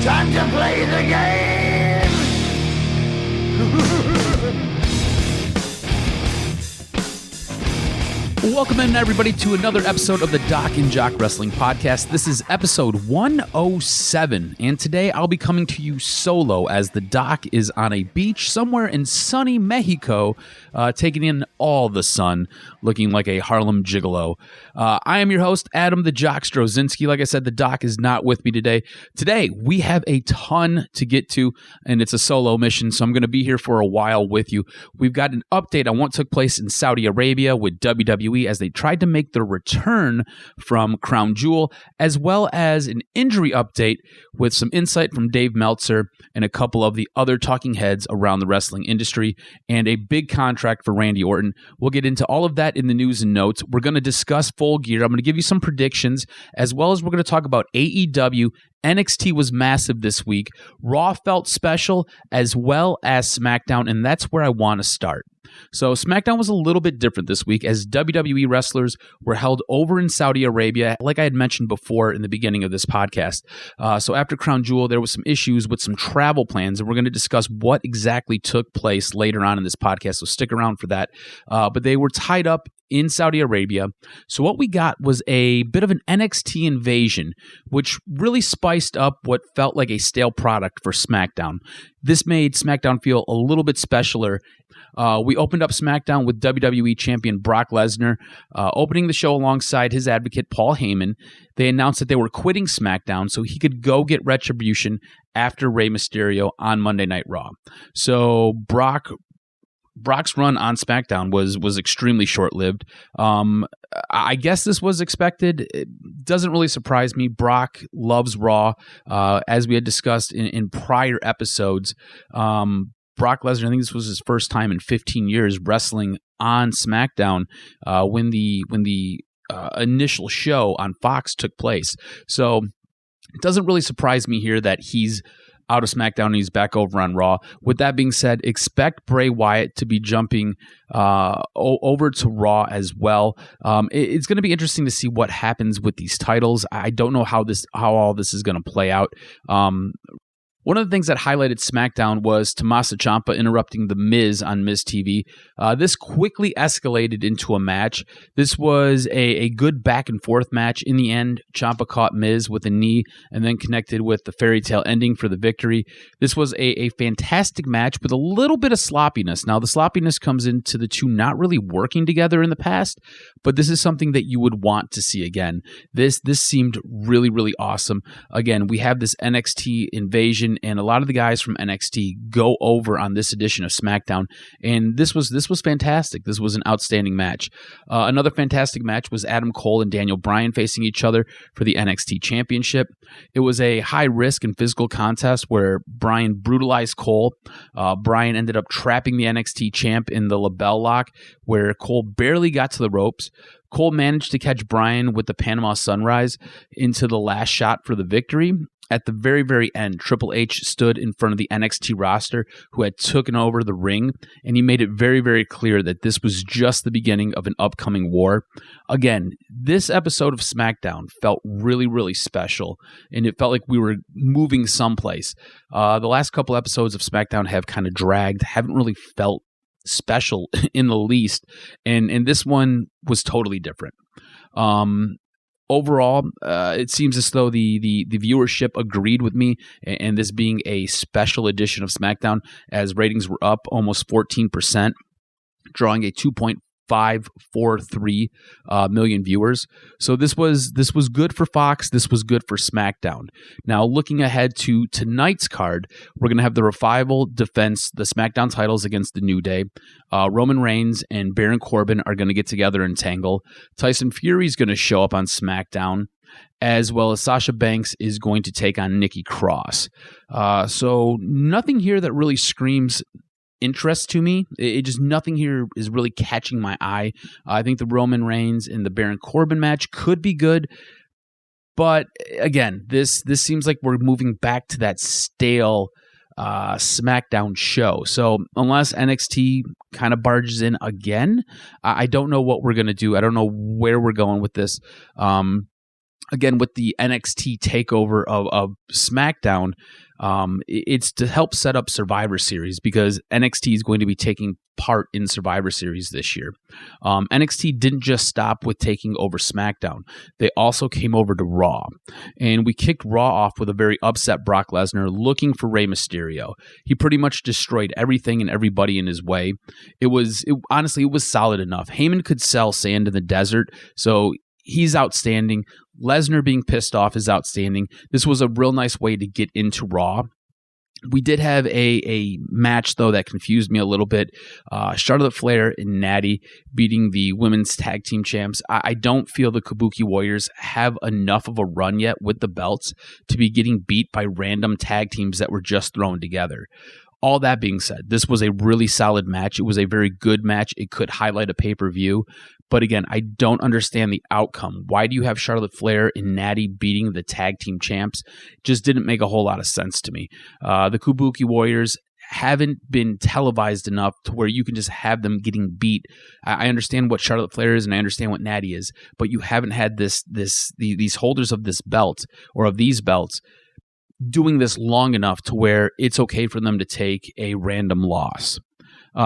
Time to play the game! Welcome in, everybody, to another episode of the DocNJock Wrestling Podcast. This is episode 107, and today I'll be coming to you solo as the Doc is on a beach somewhere in sunny Mexico, taking in all the sun, looking like a Harlem gigolo. I am your host, Adam the Jock Strozinski. Like I said, the Doc is not with me today. Today, we have a ton to get to, and it's a solo mission, so I'm going to be here for a while with you. We've got an update on what took place in Saudi Arabia with WWE as they tried to make their return from Crown Jewel, as well as an injury update with some insight from Dave Meltzer and a couple of the other talking heads around the wrestling industry, and a big contract for Randy Orton. We'll get into all of that in the news and notes. We're going to discuss Full Gear. I'm going to give you some predictions, as well as we're going to talk about AEW. NXT was massive this week. Raw felt special, as well as SmackDown, and that's where I want to start. So SmackDown was a little bit different this week as WWE wrestlers were held over in Saudi Arabia, like I had mentioned before in the beginning of this podcast. So after Crown Jewel, there was some issues with some travel plans, and we're going to discuss what exactly took place later on in this podcast, so stick around for that. But they were tied up in Saudi Arabia. So what we got was a bit of an NXT invasion, which really spiced up what felt like a stale product for SmackDown. This made SmackDown feel a little bit specialer. We opened up SmackDown with WWE Champion Brock Lesnar, opening the show alongside his advocate Paul Heyman. They announced that they were quitting SmackDown so he could go get retribution after Rey Mysterio on Monday Night Raw. So Brock's run on SmackDown was extremely short-lived. I guess this was expected. It doesn't really surprise me. Brock loves Raw, as we had discussed in prior episodes. Brock Lesnar, I think this was his first time in 15 years wrestling on SmackDown when the initial show on Fox took place. So it doesn't really surprise me here that he's out of SmackDown and he's back over on Raw. With that being said, expect Bray Wyatt to be jumping over to Raw as well. It's going to be interesting to see what happens with these titles. I don't know how all this is going to play out. One of the things that highlighted SmackDown was Tommaso Ciampa interrupting The Miz on Miz TV. This quickly escalated into a match. This was a good back-and-forth match. In the end, Ciampa caught Miz with a knee and then connected with the fairy tale ending for the victory. This was a fantastic match with a little bit of sloppiness. Now, the sloppiness comes into the two not really working together in the past, but this is something that you would want to see again. This seemed really, really awesome. Again, we have this NXT invasion, and a lot of the guys from NXT go over on this edition of SmackDown, and this was fantastic. This was an outstanding match. Another fantastic match was Adam Cole and Daniel Bryan facing each other for the NXT Championship. It was a high-risk and physical contest where Bryan brutalized Cole. Bryan ended up trapping the NXT champ in the label lock, where Cole barely got to the ropes. Cole managed to catch Bryan with the Panama Sunrise into the last shot for the victory. At the very, very end, Triple H stood in front of the NXT roster who had taken over the ring, and he made it very, very clear that this was just the beginning of an upcoming war. Again, this episode of SmackDown felt really, really special, and it felt like we were moving someplace. The last couple episodes of SmackDown have kind of dragged, haven't really felt special in the least, and this one was totally different. Overall, it seems as though the viewership agreed with me, and this being a special edition of SmackDown, as ratings were up almost 14%, drawing a 2.543 million viewers. So this was good for Fox. This was good for SmackDown. Now, looking ahead to tonight's card, we're going to have the Revival defense the SmackDown titles against the New Day. Roman Reigns and Baron Corbin are going to get together and tangle. Tyson Fury is going to show up on SmackDown, as well as Sasha Banks is going to take on Nikki Cross. So nothing here that really screams interest to me. It just, nothing here is really catching my eye. I think the Roman Reigns and the Baron Corbin match could be good, but again, this seems like we're moving back to that stale SmackDown show. So unless NXT kind of barges in again, I don't know what we're going to do. I don't know where we're going with this. again, with the NXT takeover of SmackDown, it's to help set up Survivor Series because NXT is going to be taking part in Survivor Series this year. NXT didn't just stop with taking over SmackDown. They also came over to Raw. And we kicked Raw off with a very upset Brock Lesnar looking for Rey Mysterio. He pretty much destroyed everything and everybody in his way. Honestly, it was solid enough. Heyman could sell sand in the desert, so he's outstanding. Lesnar being pissed off is outstanding. This was a real nice way to get into Raw. We did have a match, though, that confused me a little bit. Charlotte Flair and Natty beating the women's tag team champs. I don't feel the Kabuki Warriors have enough of a run yet with the belts to be getting beat by random tag teams that were just thrown together. All that being said, this was a really solid match. It was a very good match. It could highlight a pay-per-view. But again, I don't understand the outcome. Why do you have Charlotte Flair and Natty beating the tag team champs? Just didn't make a whole lot of sense to me. The Kabuki Warriors haven't been televised enough to where you can just have them getting beat. I understand what Charlotte Flair is and I understand what Natty is, but you haven't had these holders of this belt or of these belts doing this long enough to where it's okay for them to take a random loss.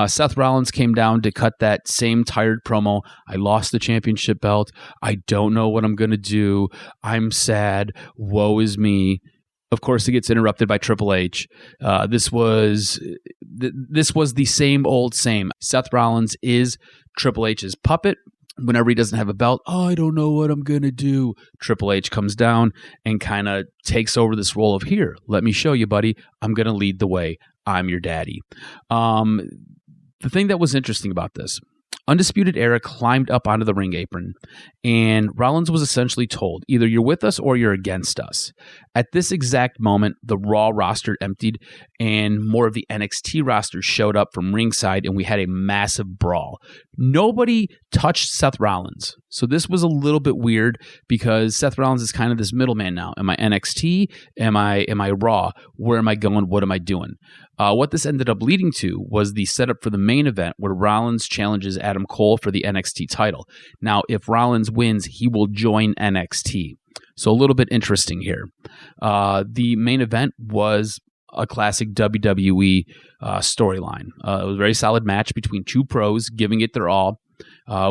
Seth Rollins came down to cut that same tired promo. I lost the championship belt. I don't know what I'm going to do. I'm sad. Woe is me. Of course, it gets interrupted by Triple H. This was the same old same. Seth Rollins is Triple H's puppet. Whenever he doesn't have a belt, I don't know what I'm going to do. Triple H comes down and kind of takes over this role of, here, let me show you, buddy. I'm going to lead the way. I'm your daddy. The thing that was interesting about this, Undisputed Era climbed up onto the ring apron, and Rollins was essentially told, either you're with us or you're against us. At this exact moment, the Raw roster emptied, and more of the NXT roster showed up from ringside, and we had a massive brawl. Nobody touched Seth Rollins, so this was a little bit weird because Seth Rollins is kind of this middleman now. Am I NXT? Am I Raw? Where am I going? What am I doing? What this ended up leading to was the setup for the main event where Rollins challenges Adam Cole for the NXT title. Now, if Rollins wins, he will join NXT. So a little bit interesting here. The main event was a classic WWE storyline. It was a very solid match between two pros giving it their all.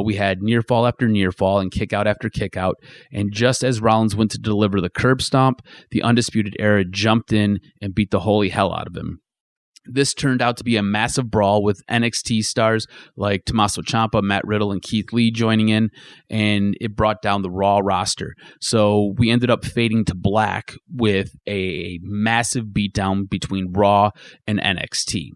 We had near fall after near fall and kick out after kick out. And just as Rollins went to deliver the curb stomp, the Undisputed Era jumped in and beat the holy hell out of him. This turned out to be a massive brawl with NXT stars like Tommaso Ciampa, Matt Riddle, and Keith Lee joining in, and it brought down the Raw roster. So we ended up fading to black with a massive beatdown between Raw and NXT.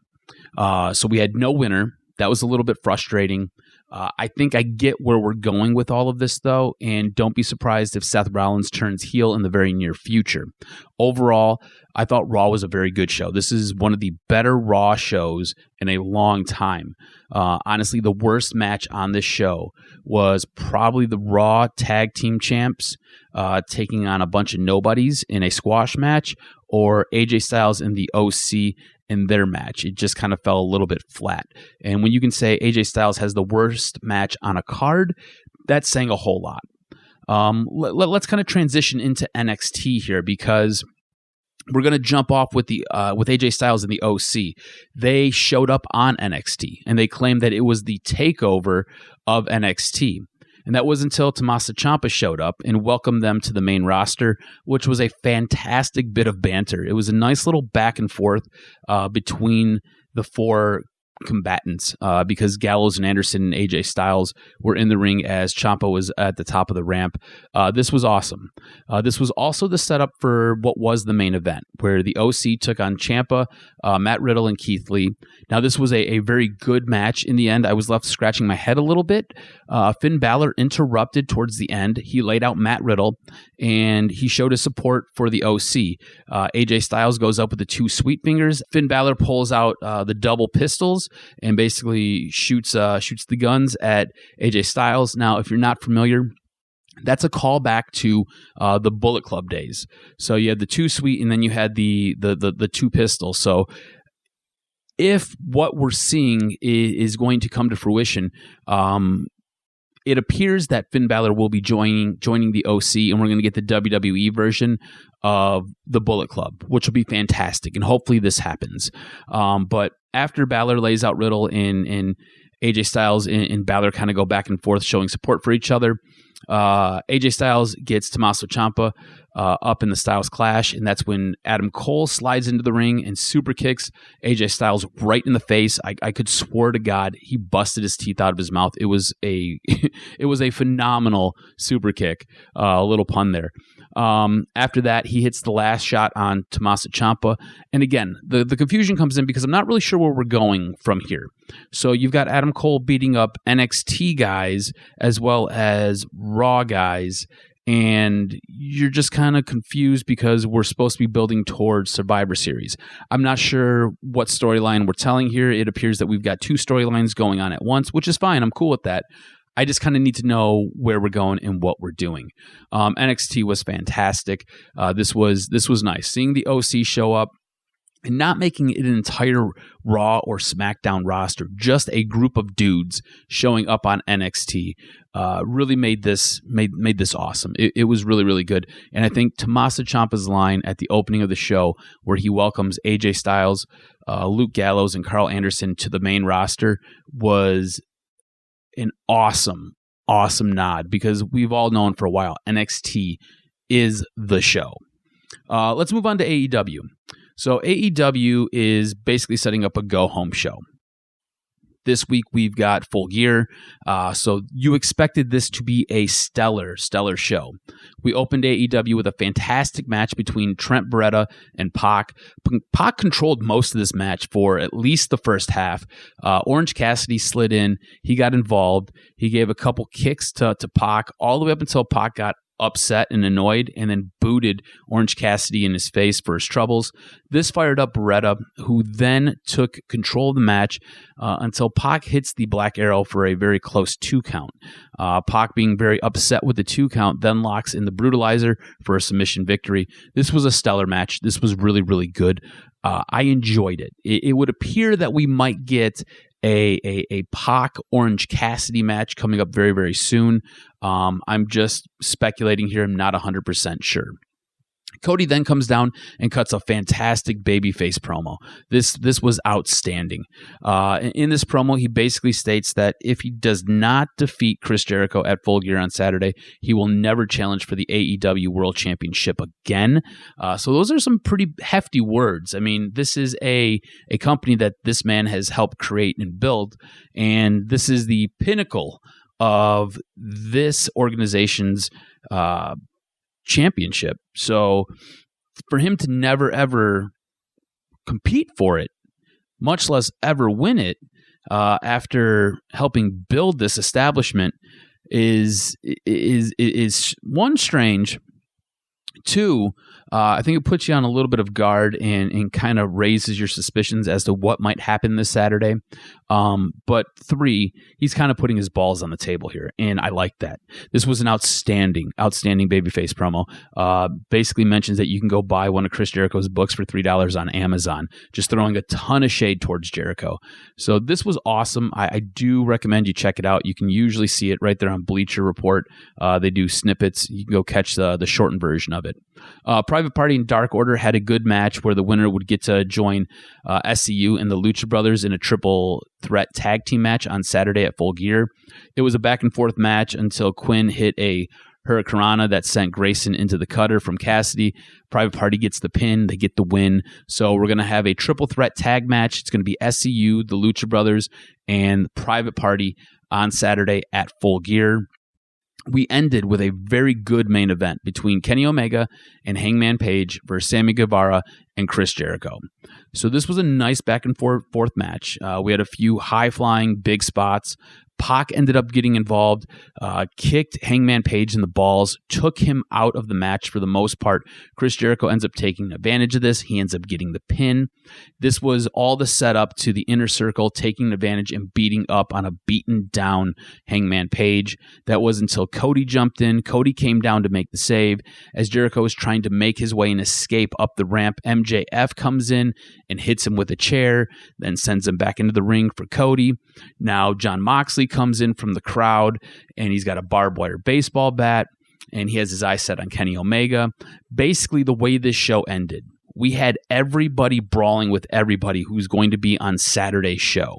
So we had no winner. That was a little bit frustrating. I think I get where we're going with all of this, though, and don't be surprised if Seth Rollins turns heel in the very near future. Overall, I thought Raw was a very good show. This is one of the better Raw shows in a long time. Honestly, the worst match on this show was probably the Raw Tag Team Champs taking on a bunch of nobodies in a squash match, or AJ Styles and the OC in their match. It just kind of fell a little bit flat. And when you can say AJ Styles has the worst match on a card, that's saying a whole lot. Let's kind of transition into NXT here, because we're going to jump off with AJ Styles and the OC. They showed up on NXT, and they claimed that it was the takeover of NXT. And that was until Tommaso Ciampa showed up and welcomed them to the main roster, which was a fantastic bit of banter. It was a nice little back and forth between the four combatants, because Gallows and Anderson and AJ Styles were in the ring as Ciampa was at the top of the ramp. This was awesome. This was also the setup for what was the main event, where the OC took on Ciampa, Matt Riddle, and Keith Lee. Now, this was a very good match. In the end, I was left scratching my head a little bit. Finn Balor interrupted towards the end. He laid out Matt Riddle, and he showed his support for the OC. AJ Styles goes up with the two sweet fingers. Finn Balor pulls out the double pistols and basically shoots the guns at AJ Styles. Now, if you're not familiar, that's a callback to the Bullet Club days. So you had the two sweet, and then you had the two pistols. So if what we're seeing is going to come to fruition, It appears that Finn Balor will be joining the OC, and we're going to get the WWE version of the Bullet Club, which will be fantastic, and hopefully this happens. But after Balor lays out Riddle and AJ Styles and Balor kind of go back and forth showing support for each other, AJ Styles gets Tommaso Ciampa up in the Styles Clash, and that's when Adam Cole slides into the ring and super kicks AJ Styles right in the face. I could swear to God he busted his teeth out of his mouth. It was a it was a phenomenal super kick. A little pun there. After that, he hits the last shot on Tommaso Ciampa, and again, the confusion comes in because I'm not really sure where we're going from here. So you've got Adam Cole beating up NXT guys as well as Raw guys, and you're just kind of confused because we're supposed to be building towards Survivor Series. I'm not sure what storyline we're telling here. It appears that we've got two storylines going on at once, which is fine. I'm cool with that. I just kind of need to know where we're going and what we're doing. NXT was fantastic. This was nice. Seeing the OC show up and not making it an entire Raw or SmackDown roster, just a group of dudes showing up on NXT, really made this awesome. It was really, really good. And I think Tommaso Ciampa's line at the opening of the show, where he welcomes AJ Styles, Luke Gallows, and Carl Anderson to the main roster, was an awesome nod, because we've all known for a while NXT is the show. Let's move on to AEW. So AEW is basically setting up a go-home show. This week we've got Full Gear, so you expected this to be a stellar show. We opened AEW with a fantastic match between Trent Beretta and Pac. Pac controlled most of this match for at least the first half. Orange Cassidy slid in. He got involved. He gave a couple kicks to Pac all the way up until Pac got upset and annoyed, and then booted Orange Cassidy in his face for his troubles. This fired up Beretta, who then took control of the match until Pac hits the Black Arrow for a very close 2 count. Pac, being very upset with the 2 count, then locks in the Brutalizer for a submission victory. This was a stellar match. This was really, really good. I enjoyed it. It would appear that we might get a Pac Orange Cassidy match coming up very, very soon. I'm just speculating here. I'm not 100% sure. Cody then comes down and cuts a fantastic babyface promo. This was outstanding. In this promo, he basically states that if he does not defeat Chris Jericho at Full Gear on Saturday, he will never challenge for the AEW World Championship again. So those are some pretty hefty words. I mean, this is a company that this man has helped create and build, and this is the pinnacle of this organization's championship. So for him to never ever compete for it, much less ever win it, after helping build this establishment, is one, strange. Two, I think it puts you on a little bit of guard and kind of raises your suspicions as to what might happen this Saturday. But three, he's kind of putting his balls on the table here, and I like that. This was an outstanding babyface promo. Basically mentions that you can go buy one of Chris Jericho's books for $3 on Amazon, just throwing a ton of shade towards Jericho. So this was awesome. I do recommend you check it out. You can usually see it right there on Bleacher Report. They do snippets. You can go catch the shortened version of it. Private Party and Dark Order had a good match where the winner would get to join SCU and the Lucha Brothers in a triple threat tag team match on Saturday at Full Gear. It was a back and forth match until Quinn hit a Hurricanrana that sent Grayson into the cutter from Cassidy. Private Party gets the pin. They get the win. So we're going to have a triple threat tag match. It's going to be SCU, the Lucha Brothers, and Private Party on Saturday at Full Gear. We ended with a very good main event between Kenny Omega and Hangman Page versus Sammy Guevara and Chris Jericho. So this was a nice back and forth match. We had a few high-flying big spots. Pac ended up getting involved, kicked Hangman Page in the balls, took him out of the match for the most part. Chris Jericho ends up taking advantage of this. He ends up getting the pin. This was all the setup to the Inner Circle taking advantage and beating up on a beaten down Hangman Page. That was until Cody jumped in. Cody came down to make the save. As Jericho was trying to make his way and escape up the ramp, MJF MJF comes in and hits him with a chair, then sends him back into the ring for Cody. Now Jon Moxley comes in from the crowd, and he's got a barbed wire baseball bat, and he has his eyes set on Kenny Omega. Basically, the way this show ended, we had everybody brawling with everybody who's going to be on Saturday's show.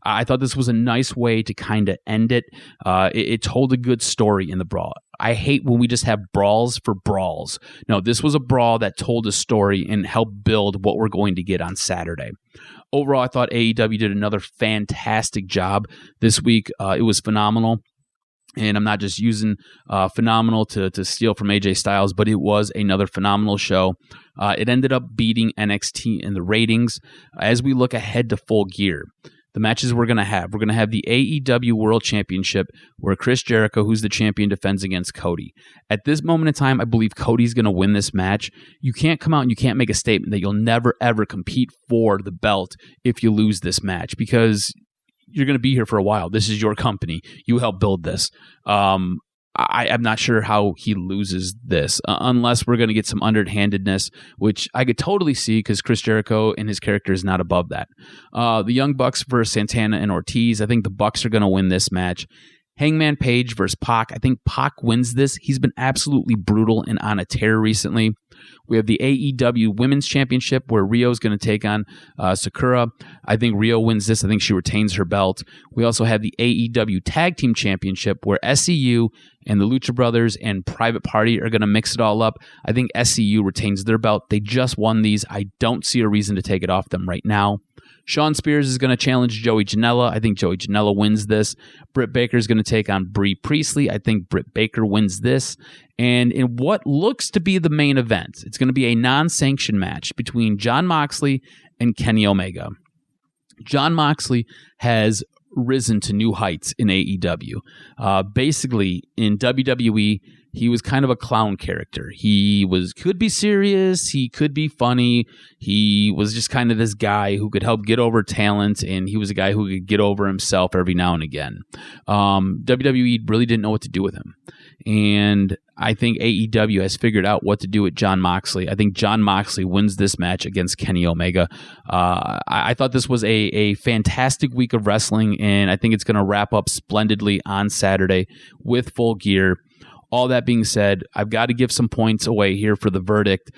I thought this was a nice way to kind of end it. It told a good story in the brawl. I hate when we just have brawls for brawls. No, this was a brawl that told a story and helped build what we're going to get on Saturday. Overall, I thought AEW did another fantastic job this week. It was phenomenal. And I'm not just using phenomenal to steal from AJ Styles, but it was another phenomenal show. It ended up beating NXT in the ratings. As we look ahead to Full Gear, the matches we're going to have the AEW World Championship, where Chris Jericho, who's the champion, defends against Cody. At this moment in time, I believe Cody's going to win this match. You can't come out and you can't make a statement that you'll never, ever compete for the belt if you lose this match, because you're going to be here for a while. This is your company. You helped build this. I'm not sure how he loses this, unless we're going to get some underhandedness, which I could totally see because Chris Jericho and his character is not above that. The Young Bucks versus Santana and Ortiz. I think the Bucks are going to win this match. Hangman Page versus Pac. I think Pac wins this. He's been absolutely brutal and on a tear recently. We have the AEW Women's Championship, where Rio's going to take on Sakura. I think Rio wins this. I think she retains her belt. We also have the AEW Tag Team Championship, where SCU and the Lucha Brothers and Private Party are going to mix it all up. I think SCU retains their belt. They just won these. I don't see a reason to take it off them right now. Shawn Spears is going to challenge Joey Janela. I think Joey Janela wins this. Britt Baker is going to take on Brie Priestley. I think Britt Baker wins this. And in what looks to be the main event, it's going to be a non-sanctioned match between Jon Moxley and Kenny Omega. Jon Moxley has risen to new heights in AEW. Basically, in WWE, he was kind of a clown character. He could be serious, he could be funny. He was just kind of this guy who could help get over talent, and he was a guy who could get over himself every now and again. WWE really didn't know what to do with him. And I think AEW has figured out what to do with Jon Moxley. I think Jon Moxley wins this match against Kenny Omega. I thought this was a fantastic week of wrestling, and I think it's going to wrap up splendidly on Saturday with Full Gear. All that being said, I've got to give some points away here for the verdict.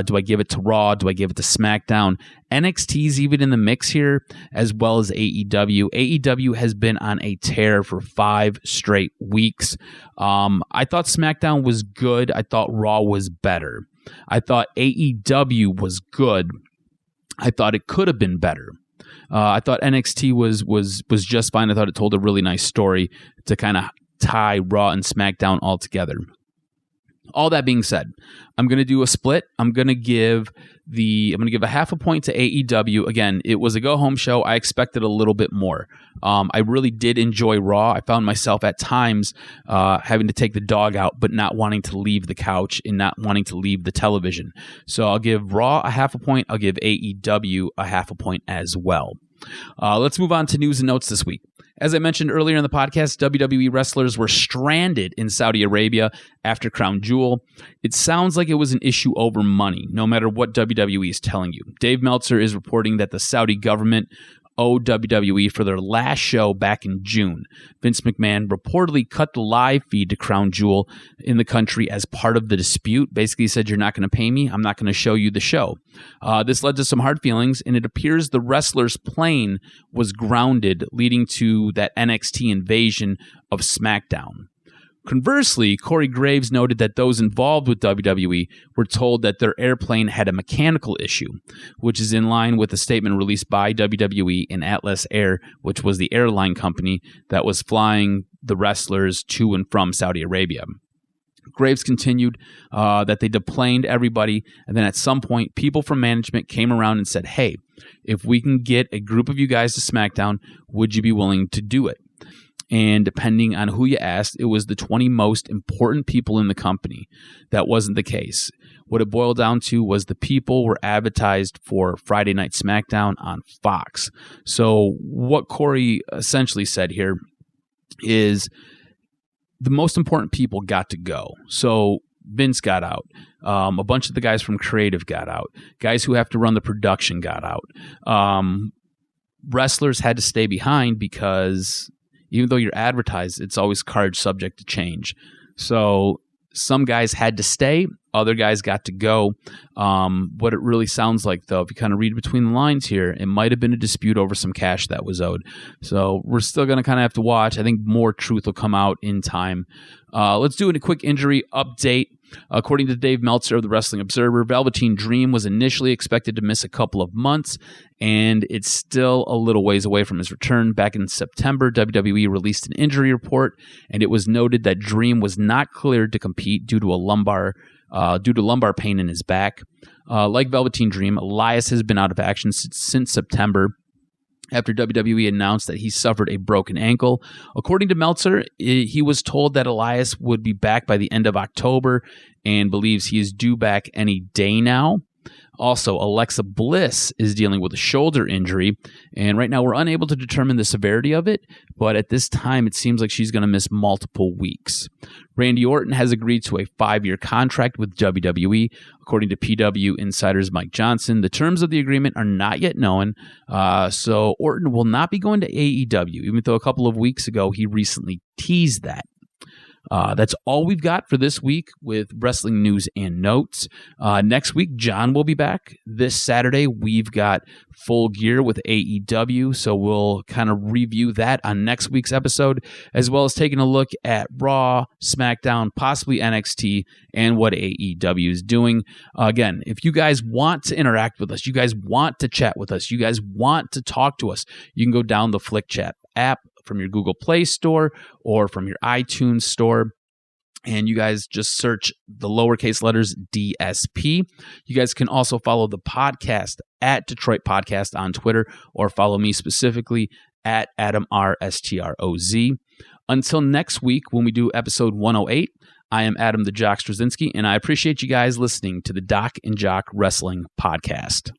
Do I give it to Raw? Do I give it to SmackDown? NXT's even in the mix here, as well as AEW. AEW has been on a tear for 5 straight weeks. I thought SmackDown was good. I thought Raw was better. I thought AEW was good. I thought it could have been better. I thought NXT was just fine. I thought it told a really nice story to kind of tie Raw and SmackDown all together. All that being said, I'm going to do a split. I'm going to give a half a point to AEW. Again, it was a go-home show. I expected a little bit more. I really did enjoy Raw. I found myself at times having to take the dog out, but not wanting to leave the couch and not wanting to leave the television. So I'll give Raw a half a point. I'll give AEW a half a point as well. Let's move on to news and notes this week. As I mentioned earlier in the podcast, WWE wrestlers were stranded in Saudi Arabia after Crown Jewel. It sounds like it was an issue over money, no matter what WWE is telling you. Dave Meltzer is reporting that the Saudi government owed WWE for their last show back in June. Vince McMahon reportedly cut the live feed to Crown Jewel in the country as part of the dispute. Basically said, you're not going to pay me, I'm not going to show you the show. This led to some hard feelings, and it appears the wrestler's plane was grounded, leading to that NXT invasion of SmackDown. Conversely, Corey Graves noted that those involved with WWE were told that their airplane had a mechanical issue, which is in line with a statement released by WWE and Atlas Air, which was the airline company that was flying the wrestlers to and from Saudi Arabia. Graves continued that they deplaned everybody, and then at some point, people from management came around and said, hey, if we can get a group of you guys to SmackDown, would you be willing to do it? And depending on who you asked, it was the 20 most important people in the company. That wasn't the case. What it boiled down to was the people were advertised for Friday Night Smackdown on Fox. So what Corey essentially said here is the most important people got to go. So Vince got out. A bunch of the guys from creative got out. Guys who have to run the production got out. Wrestlers had to stay behind because even though you're advertised, it's always card subject to change. So some guys had to stay, other guys got to go. What it really sounds like, though, if you kind of read between the lines here, it might have been a dispute over some cash that was owed. So we're still going to kind of have to watch. I think more truth will come out in time. Let's do a quick injury update. According to Dave Meltzer of the Wrestling Observer, Velveteen Dream was initially expected to miss a couple of months, and it's still a little ways away from his return. Back in September, WWE released an injury report, and it was noted that Dream was not cleared to compete due to lumbar pain in his back. Like Velveteen Dream, Elias has been out of action since September, after WWE announced that he suffered a broken ankle. According to Meltzer, he was told that Elias would be back by the end of October and believes he is due back any day now. Also, Alexa Bliss is dealing with a shoulder injury, and right now we're unable to determine the severity of it, but at this time it seems like she's going to miss multiple weeks. Randy Orton has agreed to a 5-year contract with WWE, according to PW Insider's Mike Johnson. The terms of the agreement are not yet known, so Orton will not be going to AEW, even though a couple of weeks ago he recently teased that. That's all we've got for this week with wrestling news and notes. Next week, John will be back. This Saturday, we've got Full Gear with AEW, so we'll kind of review that on next week's episode, as well as taking a look at Raw, SmackDown, possibly NXT, and what AEW is doing. Again, if you guys want to interact with us, you guys want to chat with us, you guys want to talk to us, you can go down the Flick Chat app from your Google Play Store or from your iTunes Store, and you guys just search the lowercase letters DSP. You guys can also follow the podcast at Detroit Podcast on Twitter, or follow me specifically at Adam R. STROZ. Until next week when we do episode 108, I am Adam the Jock Straczynski, and I appreciate you guys listening to the Doc and Jock Wrestling Podcast.